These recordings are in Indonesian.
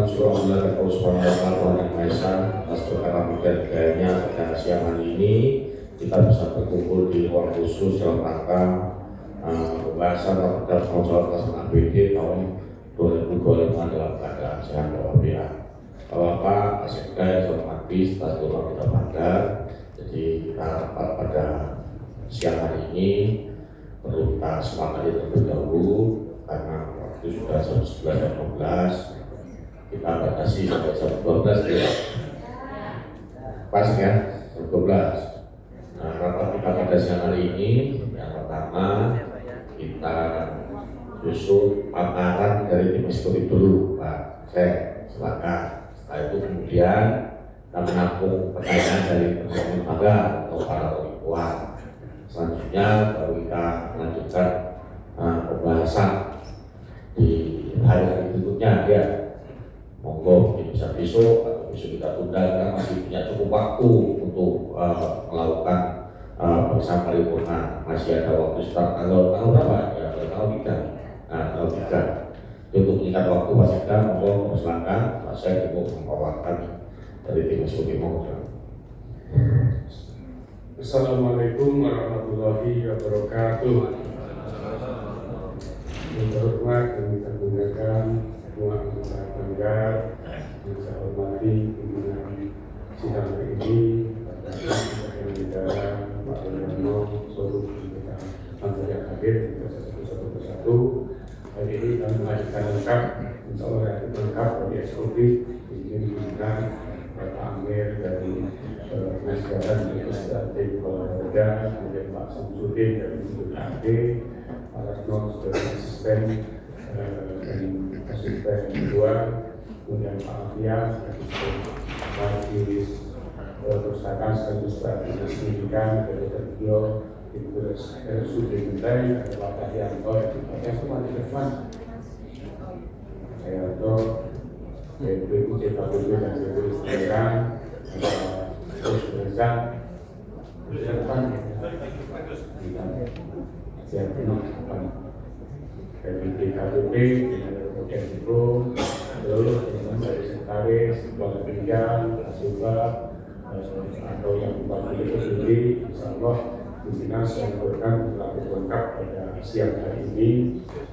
syukur Allah Subhanahu wa taala yang Maha Esa atas berkat dan hidayahnya pada siang hari ini kita bisa berkumpul di ruang khusus dalam rangka pembahasan terhadap tanggung pelaksanaan APBD tahun 2025 dalam keadaan sehat walafiat. Bapak Sekda yang saya hormati setelah doa kita pada, jadi kita pada siang hari ini perlu kita sepakati terlebih dahulu karena waktu sudah jam 11.15. Kita batasi sampai jam 12 ya. Pas ya, jam 12. Nah, rapat kita pada siang hari ini yang pertama kita susun paparan dari tim eksekutif dulu, Pak. Saya silakan. Setelah itu kemudian kita menampung pertanyaan dari teman-teman lembaga atau para ilmuwan. Selanjutnya baru kita melanjutkan pembahasan di hari-hari berikutnya ya. Monggo mungkin bisa besok atau besok kita tunda karena masih punya cukup waktu untuk melakukan pemeriksaan paripurna. Masih ada waktu sekitar tanggal berapa? Ya tanggal 3. Nah, tanggal 3. Untuk meningkat waktu Pak Sekda, monggo silakan Pak Sekda untuk membawakan dari tim eksekutif. Assalamualaikum warahmatullahi wabarakatuh. Yang terhormat kami gunakan semua anggota Banggar yang saya hormati pimpinan sidang hari ini, Bapak Presiden Negara, Pak Wiranto, seluruh anggota anggota yang hadir, kita satu persatu. Hari ini kami menghadirkan lengkap, insya Allah relatif lengkap dari eksekutif, izin pimpinan Bapak Amir dari Nasdaq dari Keluarga, kemudian Pak Samsudin dari BKD, Pak Rasno dari asisten dan asisten kedua, kemudian Pak Alfian dari perpustakaan sekaligus dinas pendidikan dari Tergio, Ibu Sudin Menteri, ada Pak Tahyanto, yang semua di depan, Tahyanto, BPU CKPB dan BPU Sekarang, ada Terus Reza, terus depan, siap depan. Dari DKPP, dari Kodeko, lalu teman dari Sekretaris, Kepala Bidang, Asubab, atau yang Bupati itu sendiri, insya Allah pimpinan saya memberikan berlaku lengkap pada siang hari ini.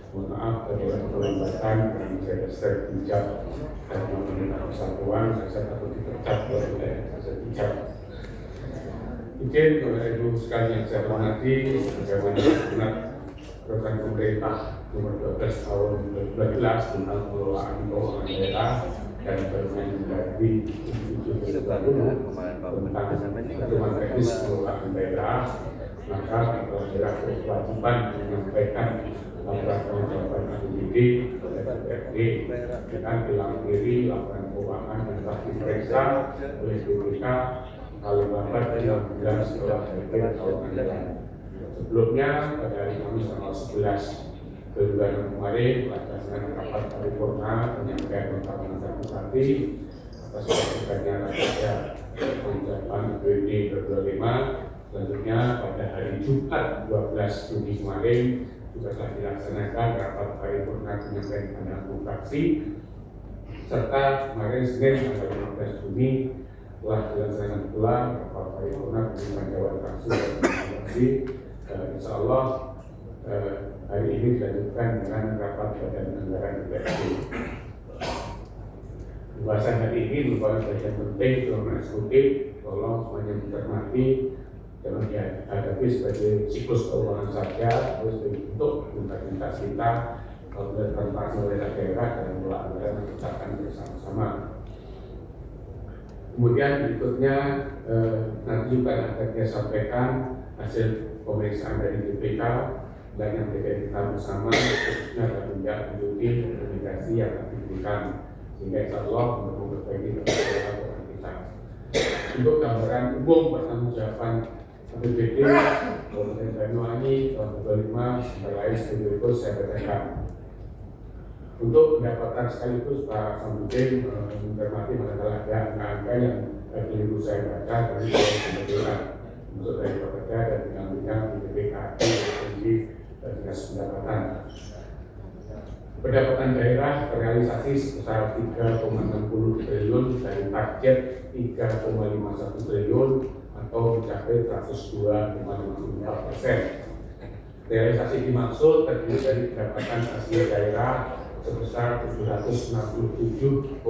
Mohon maaf ada keterlambatan dan saya bijak dan meminta persatuan, saya takut dipecat oleh saya bijak. Mungkin Bapak Ibu sekalian yang saya hormati, bagaimana benar program pemerintah nomor 12 tahun 2012 tentang pengelolaan keuangan daerah dan Permendagri 7/2020 tentang pedoman teknis pengelolaan daerah, maka kepala daerah berkewajiban menyampaikan laporan penanggulangan APBD oleh DPRD dengan dilampiri laporan keuangan yang telah diperiksa oleh BPK paling lambat 6 bulan setelah akhir tahun anggaran. Sebelumnya pada hari Kamis tanggal 11 Februari kemarin berdasarkan rapat paripurna penyampaian permohonan bupati atas penyampaiannya raja pengucapan APBD 2025. Selanjutnya pada hari Jumat 12 Juni kemarin juga telah dilaksanakan rapat paripurna penyampaian pandangan fraksi, serta kemarin Senin tanggal 15 Juni telah dilaksanakan pula rapat paripurna penyampaian dewan fraksi dan fraksi. Insya Allah hari ini dilanjutkan dengan rapat badan anggaran DPRD. Pembahasan hari ini merupakan bagian penting dalam eksekutif. Tolong semuanya mencermati, jangan dihadapi sebagai siklus keuangan saja, terus bentuk tuntas kita kalau bertransformasi oleh daerah dan mengelola anggaran menciptakan bersama-sama. Kemudian berikutnya nanti juga akan saya sampaikan hasil pemeriksaan dari BPK dan yang kita bersama, khususnya dalam menjadi rekomendasi yang akan diberikan sehingga insya Allah untuk memperbaiki kebijakan kita. Untuk gambaran umum pertanggungjawaban APBD Kabupaten Banyuwangi tahun 2025 antara lain sebagai berikut saya bacakan. Untuk pendapatan sekaligus Pak Samsudin mencermati manakala ada angka-angka yang keliru saya baca dari kebetulan untuk dari pekerja dan bidang-bidang di BPKD di dinas pendapatan. Pendapatan daerah terrealisasi sebesar 3,60 triliun dari target 3,51 triliun atau mencapai 102,54%. Realisasi dimaksud terdiri dari pendapatan asli daerah sebesar 767,44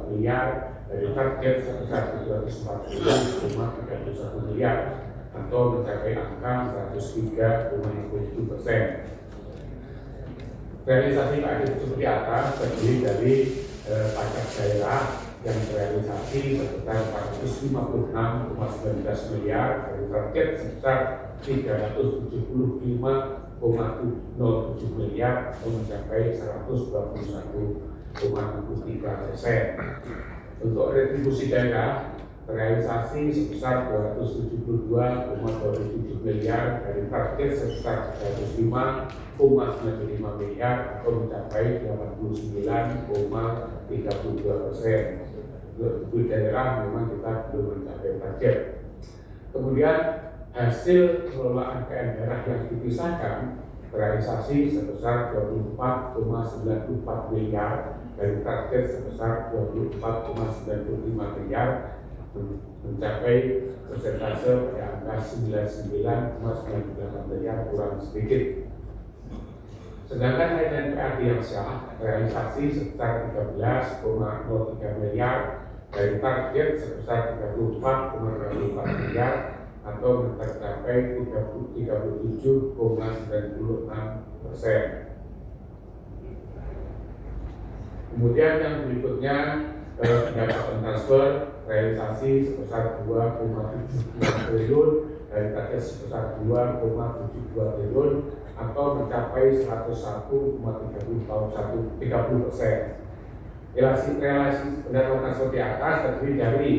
miliar dari target sebesar 740,31 miliar atau mencapai angka 103,67%. Realisasi tadi seperti atas terdiri dari pajak daerah yang terrealisasi sebesar 456,19 miliar dari target sebesar 375,07 miliar atau mencapai 121,63%. Untuk retribusi daerah terrealisasi sebesar 272,27 miliar dari target sebesar 305,95 miliar atau mencapai 89,32%. Untuk daerah memang kita belum mencapai target. Kemudian hasil pengelolaan KN daerah yang dipisahkan terrealisasi sebesar 24,94 miliar dari target sebesar 24,95 miliar mencapai persentase pada angka 99,98 miliar kurang sedikit. Sedangkan NPRD yang sah realisasi sebesar 13,03 miliar dari target sebesar 34,34 miliar atau mencapai 37,96%. Kemudian yang berikutnya pendapatan transfer realisasi sebesar 2,72 triliun dari target sebesar 2,72 triliun atau mencapai 101,30%. Relasi pendapatan transfer di atas terdiri dari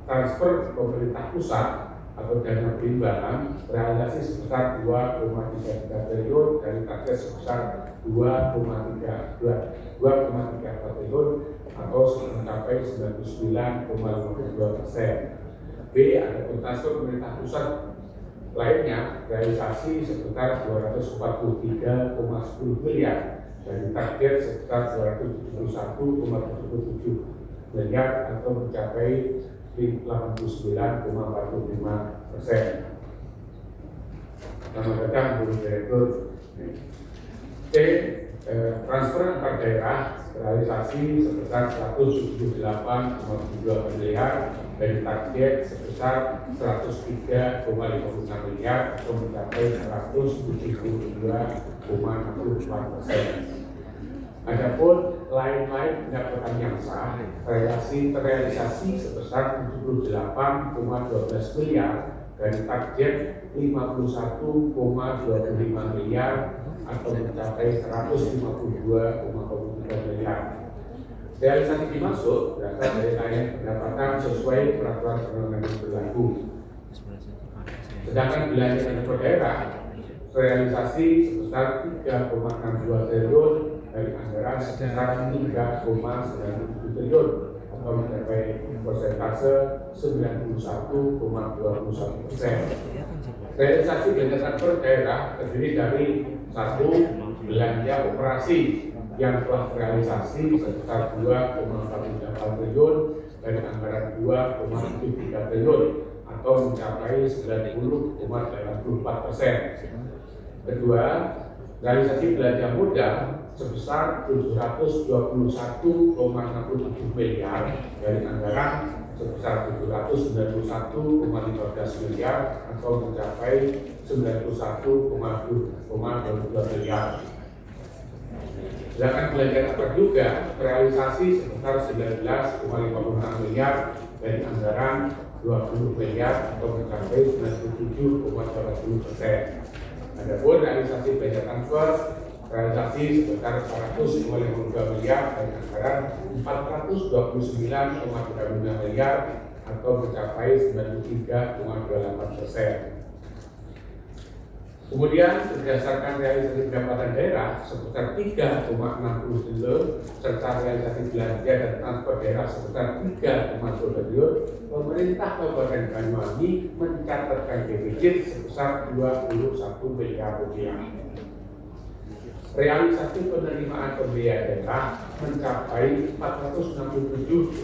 transfer pemerintah pusat atau dana perimbangan realisasi sebesar 2,33 triliun dari target sebesar 2,34 triliun atau mencapai 99,52%. B. Ada transfer pemerintah pusat lainnya realisasi sebesar 243,10 miliar dari target sebesar 271,77 miliar atau mencapai 89,45%. Selamat datang Bu Direktur. C. Transfer antar daerah realisasi sebesar 178,72 miliar dari target sebesar 103,56 miliar atau mencapai 172,64%. Adapun lain-lain pendapatan yang sah terrealisasi sebesar 78,12 miliar dari target 51,25 miliar atau mencapai 152,3 miliar. Realisasi dimaksud berasal dari layanan pendapatan sesuai peraturan perundang-undangan yang berlaku. Sedangkan belanja dan daerah realisasi sebesar 3,62 triliun dari anggaran sebesar 3,97 triliun atau mencapai persentase 91,21%. Realisasi belanja transfer daerah terdiri dari 1. Belanja operasi yang telah terrealisasi sebesar 2,48 triliun dari anggaran 2,73 triliun atau mencapai 90,84%. Kedua, realisasi belanja modal sebesar 721,67 miliar dari anggaran sebesar 791,15 miliar atau mencapai 91,22 miliar. Sedangkan belanja tak juga realisasi sebesar 19,56 miliar dari anggaran 20 miliar atau mencapai 97,20%. Adapun realisasi belanja transfer realisasi sebesar 100,52 miliar dari anggaran 429,35 miliar atau mencapai 93,28%. Kemudian berdasarkan realisasi pendapatan daerah sebesar 3,60 triliun serta realisasi belanja dan transfer daerah sebesar 3,2 triliun, pemerintah Kabupaten Banyuwangi mencatatkan defisit sebesar 21 miliar rupiah. realisasi penerimaan pembiayaan daerah mencapai 467,3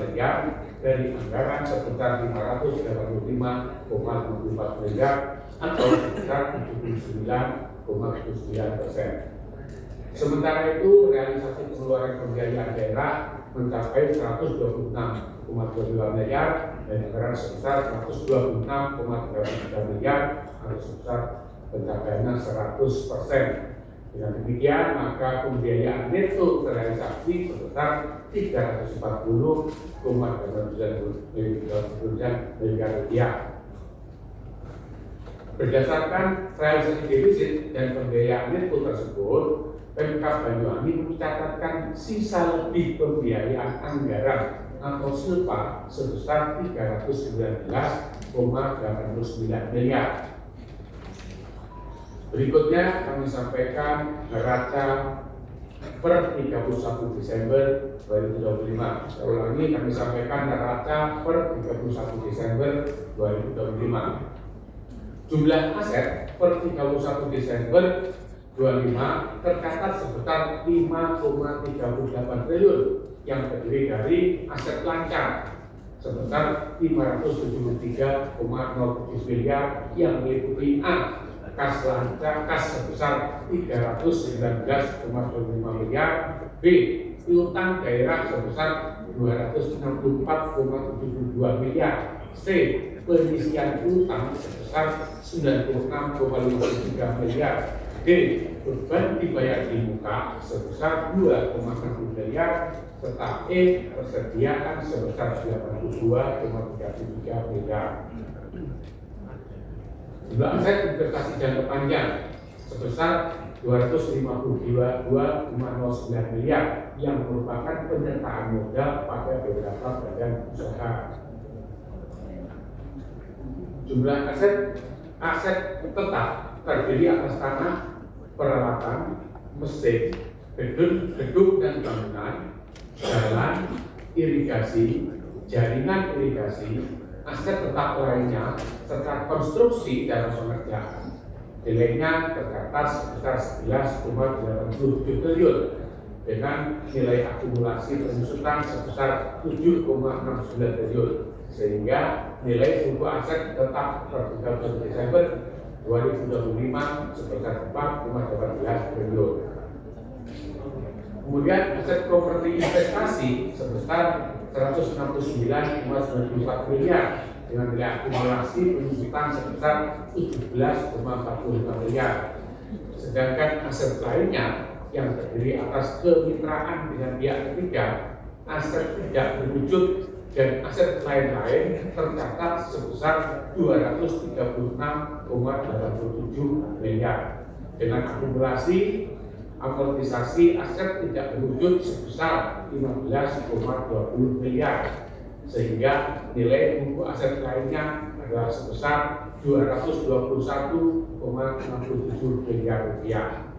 miliar dari anggaran sebesar 585,24 miliar atau sebesar 79,9%. Sementara itu realisasi pengeluaran pembiayaan daerah mencapai 126,22 miliar dan anggaran sebesar 126,33 miliar atau sebesar pencapaiannya 100%. Dengan demikian maka pembiayaan neto terrealisasi sebesar 340,89 miliar rupiah. Berdasarkan realisasi defisit dan pembiayaan neto tersebut, Pemkab Banyuwangi mencatatkan sisa lebih pembiayaan anggaran atau SILPA sebesar 319,89 miliar. Berikutnya kami sampaikan neraca per 31 Desember 2025. Saya ulangi, kami sampaikan neraca per 31 Desember 2025. Jumlah aset per 31 Desember 25 tercatat sebesar 5,38 triliun yang terdiri dari aset lancar sebesar 573,07 miliar yang meliputi A. Kas lancar sebesar 319,25 miliar, B. Piutang daerah sebesar 264,72 miliar, C. Pengisian piutang sebesar 96,53 miliar, D. Beban dibayar di muka sebesar 2,1 miliar, serta E. Persediaan sebesar 82,33 miliar. Jumlah aset investasi jangka panjang sebesar 252,09 miliar yang merupakan penyertaan modal pada beberapa badan usaha. Jumlah aset tetap terdiri atas tanah, peralatan, mesin, gedung dan bangunan, jalan, irigasi, jaringan irigasi, aset tetap lainnya, serta konstruksi dalam pengerjaan. Nilainya tercatat sebesar 11,87 triliun dengan nilai akumulasi penyusutan sebesar 7,69 triliun, sehingga nilai buku aset tetap per 31 Desember 2025 sebesar 4,18 triliun. Kemudian aset properti investasi sebesar 169,94 miliar dengan nilai akumulasi penyusutan sebesar 17,45 miliar. Sedangkan aset lainnya yang terdiri atas kemitraan dengan pihak ketiga, aset tidak berwujud dan aset lain-lain tercatat sebesar 236,87 miliar dengan akumulasi amortisasi aset tidak berwujud sebesar 15,20 miliar, sehingga nilai buku aset lainnya adalah sebesar 221,67 miliar rupiah.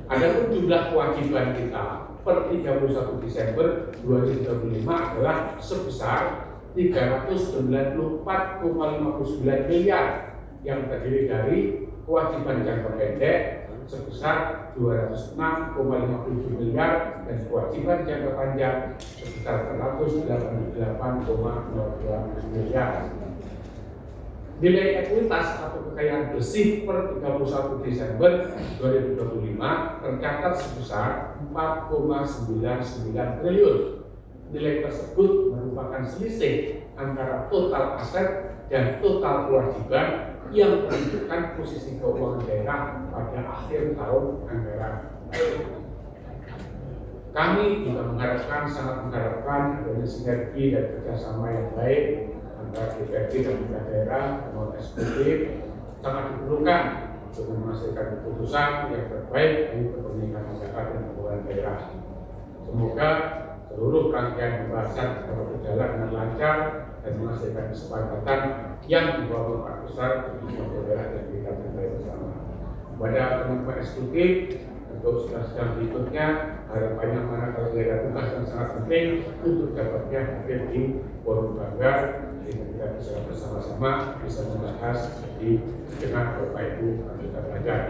Adapun jumlah kewajiban kita per 31 Desember 2025 adalah sebesar 394,59 miliar yang terdiri dari kewajiban jangka pendek sebesar 206,57 miliar dan kewajiban jangka panjang sebesar 188,02 miliar. Nilai ekuitas atau kekayaan bersih per 31 Desember 2025 tercatat sebesar 4,99 triliun. Nilai tersebut merupakan selisih antara total aset dan total kewajiban yang menunjukkan posisi keuangan daerah pada akhir tahun anggaran. Kami juga sangat mengharapkan adanya sinergi dan kerjasama yang baik antara DPRD dan pemerintah daerah maupun eksekutif sangat diperlukan untuk menghasilkan keputusan yang terbaik bagi kepentingan masyarakat dan keuangan daerah. Semoga seluruh rangkaian pembahasan dapat berjalan dengan lancar dan menghasilkan kesepakatan yang membawa manfaat besar bagi semua daerah dan kita berdaya bersama. Kepada teman-teman eksekutif untuk sidang-sidang berikutnya, harapannya mana kalau ada tugas yang sangat penting untuk dapatnya hadir di forum banggar, sehingga kita bisa bersama-sama bisa membahas dengan Bapak Ibu anggota banggar.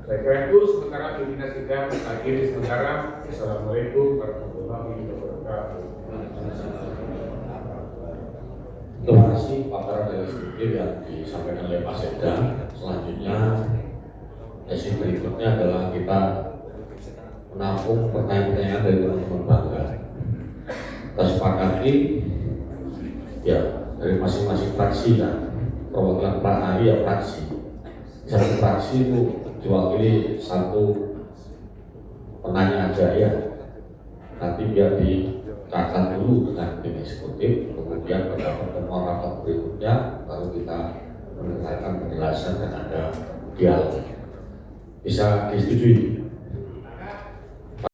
Saya kira itu sementara pimpinan sidang akhiri sementara. Assalamualaikum warahmatullahi wabarakatuh. Terima kasih pakar dari Struktur yang disampaikan oleh Pak Sekda. Selanjutnya sesi berikutnya adalah kita menampung pertanyaan-pertanyaan dari teman-teman bangga. Kita sepakati ya dari masing-masing fraksi kan, perwakilan Pak ya fraksi. Satu fraksi itu diwakili satu penanya aja ya. Nanti biar dicatat dulu dengan tim eksekutif, kemudian pada pertemuan rapat berikutnya baru kita mendengarkan penjelasan dan ada dialog. Bisa disetujui?